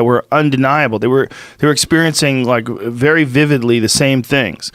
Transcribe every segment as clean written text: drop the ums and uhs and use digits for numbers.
were undeniable. They were experiencing like very vividly the same things.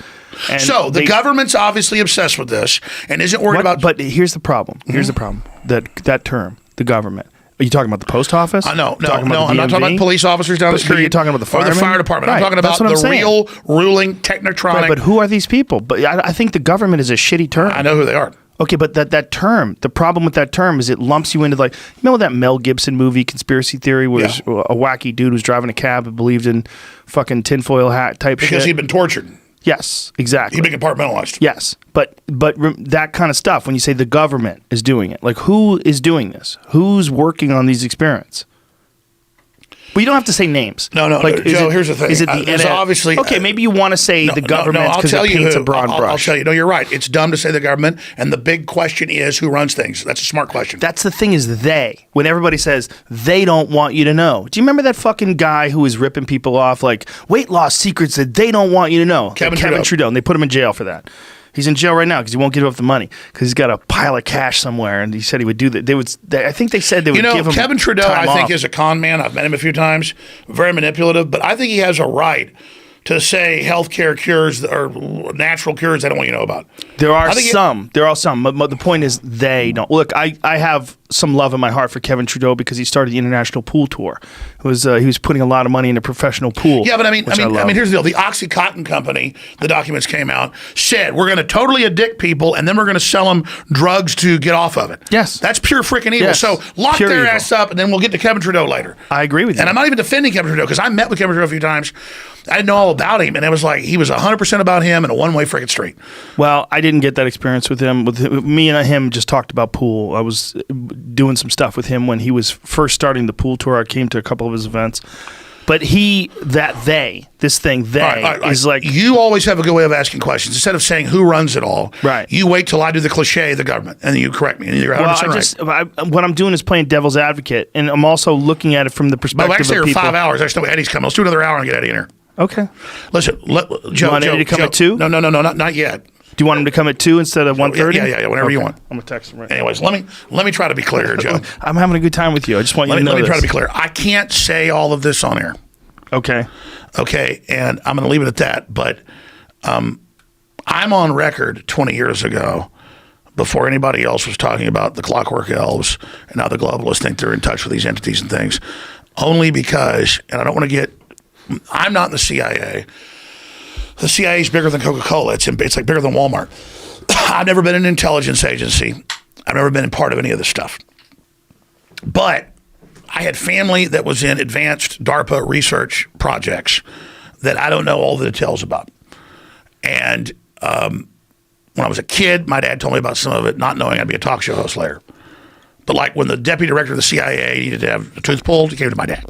And so the government's obviously obsessed with this and isn't worried about. But here's the problem. Here's the problem. That term, the government. Are you talking about the post office? No. I'm not talking about police officers down the street. You're talking about the firemen? Or the fire department. Right. I'm talking about the real ruling technotronic. Right, but who are these people? But I think the government is a shitty term. I know who they are. Okay, but that term, the problem with that term is it lumps you into like, you know that Mel Gibson movie, Conspiracy Theory, where a wacky dude was driving a cab and believed in fucking tinfoil hat type shit? Because he'd been tortured. Yes, exactly. He'd been compartmentalized. Yes, but that kind of stuff, when you say the government is doing it, like who is doing this? Who's working on these experiments? Well, you don't have to say names. No, like, Joe, here's the thing. Is it the obviously... Okay, maybe you want to say the government because it paints a broad brush. I'll tell you. No, you're right. It's dumb to say the government, and the big question is who runs things. That's a smart question. That's the thing is they. When everybody says they don't want you to know. Do you remember that fucking guy who was ripping people off like weight loss secrets that they don't want you to know? Kevin Trudeau. And they put him in jail for that. He's in jail right now because he won't give up the money because he's got a pile of cash somewhere, and he said he would do that. I think they said they would give him Kevin Trudeau, time I think, off. is a con man. I've met him a few times. Very manipulative, but I think he has a right to say healthcare cures or natural cures I don't want you to know about. There are some. But the point is they don't. Look, I have some love in my heart for Kevin Trudeau because he started the international pool tour. He was putting a lot of money into professional pool. Yeah, but I mean, here's the deal. The OxyContin company, the documents came out, said we're going to totally addict people and then we're going to sell them drugs to get off of it. Yes. That's pure freaking evil. Yes. So lock Pure their evil. ass up and then we'll get to Kevin Trudeau later. I agree with you. And I'm not even defending Kevin Trudeau because I met with Kevin Trudeau a few times. I didn't know all about him, and it was like he was 100% about him and a one-way freaking street. Well, I didn't get that experience with him. Me and him just talked about pool. I was doing some stuff with him when he was first starting the pool tour. I came to a couple of his events. But this thing is like... You always have a good way of asking questions. Instead of saying who runs it all, right. You wait till I do the cliche, the government, and then you correct me. And you're 100% right. What I'm doing is playing devil's advocate, and I'm also looking at it from the perspective of people. Actually, 5 hours. I just know Eddie's coming. Let's do another hour and get Eddie in here. Okay. Listen, Joe. You want Eddie to come at 2? No, not yet. Do you want him to come at 2 instead of 1:30? Yeah, whenever you want. I'm going to text him right Anyways, let me try to be clear, Joe. I'm having a good time with you. I just want you to know Let me try to be clear. I can't say all of this on air. Okay, and I'm going to leave it at that. But I'm on record 20 years ago, before anybody else was talking about the clockwork elves and how the globalists think they're in touch with these entities and things, only because, and I don't want to get, I'm not in the CIA. The CIA is bigger than Coca-Cola. It's like bigger than Walmart. I've never been in an intelligence agency. I've never been a part of any of this stuff. But I had family that was in advanced DARPA research projects that I don't know all the details about. And when I was a kid, my dad told me about some of it, not knowing I'd be a talk show host later. But like when the deputy director of the CIA needed to have a tooth pulled, he came to my dad.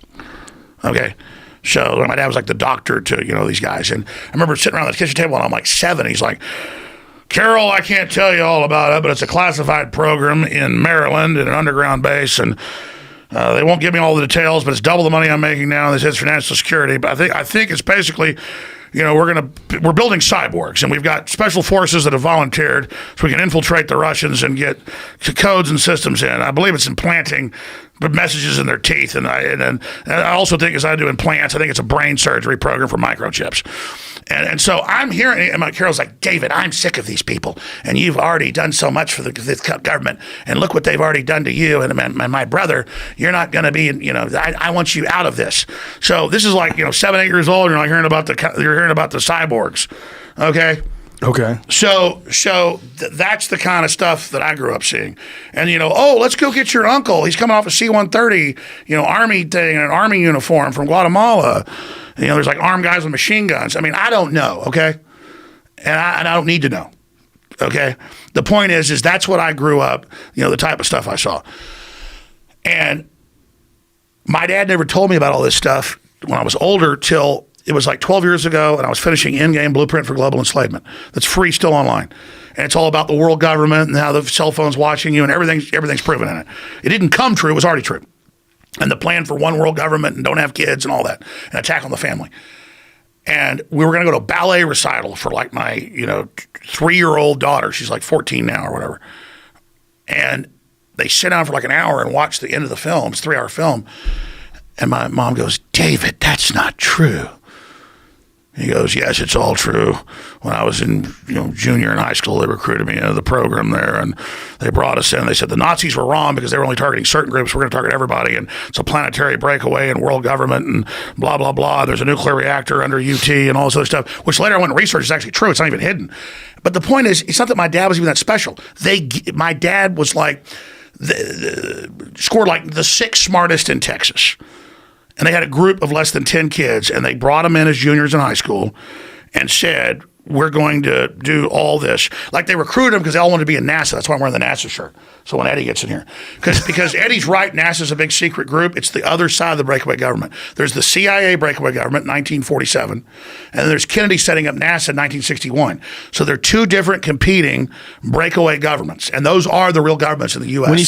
Okay. So my dad was like the doctor to, these guys. And I remember sitting around the kitchen table and I'm like 7. He's like, Carol, I can't tell you all about it, but it's a classified program in Maryland in an underground base. And they won't give me all the details, but it's double the money I'm making now. This is for national security. But I think it's basically, we're building cyborgs, and we've got special forces that have volunteered so we can infiltrate the Russians and get codes and systems in. I believe it's implanting messages in their teeth, and I also think, as I do implants, I think it's a brain surgery program for microchips. And so I'm hearing, and my Carol's like, David, I'm sick of these people, and you've already done so much for the government, and look what they've already done to you, and my brother, you're not going to be, I want you out of this. So this is like, 7, 8 years old, you're like hearing about the cyborgs, okay? Okay. So that's the kind of stuff that I grew up seeing. And, let's go get your uncle. He's coming off a C-130, Army thing in an Army uniform from Guatemala. There's like armed guys with machine guns. I mean, I don't know, okay? And I don't need to know, okay? The point is that's what I grew up, the type of stuff I saw. And my dad never told me about all this stuff when I was older till it was like 12 years ago, and I was finishing Endgame Blueprint for Global Enslavement. That's free, still online. And it's all about the world government and how the cell phone's watching you, and everything's proven in it. It didn't come true. It was already true. And the plan for one world government and don't have kids and all that, and attack on the family. And we were going to go to a ballet recital for like my, 3-year-old daughter. She's like 14 now or whatever. And they sit down for like an hour and watch the end of the film. It's a 3-hour film. And my mom goes, David, that's not true. He goes, yes, it's all true. When I was in junior in high school, they recruited me into the program there, and they brought us in. They said the Nazis were wrong because they were only targeting certain groups. We're going to target everybody, and it's a planetary breakaway and world government and blah, blah, blah. There's a nuclear reactor under UT and all this other stuff, which later I went and researched is actually true. It's not even hidden. But the point is, it's not that my dad was even that special. My dad was like, scored like the 6th smartest in Texas. And they had a group of less than 10 kids, and they brought them in as juniors in high school and said, we're going to do all this. Like they recruited them because they all wanted to be in NASA. That's why I'm wearing the NASA shirt. So when Eddie gets in here. Because Eddie's right, NASA's a big secret group. It's the other side of the breakaway government. There's the CIA breakaway government in 1947, and then there's Kennedy setting up NASA in 1961. So they're two different competing breakaway governments, and those are the real governments in the U.S.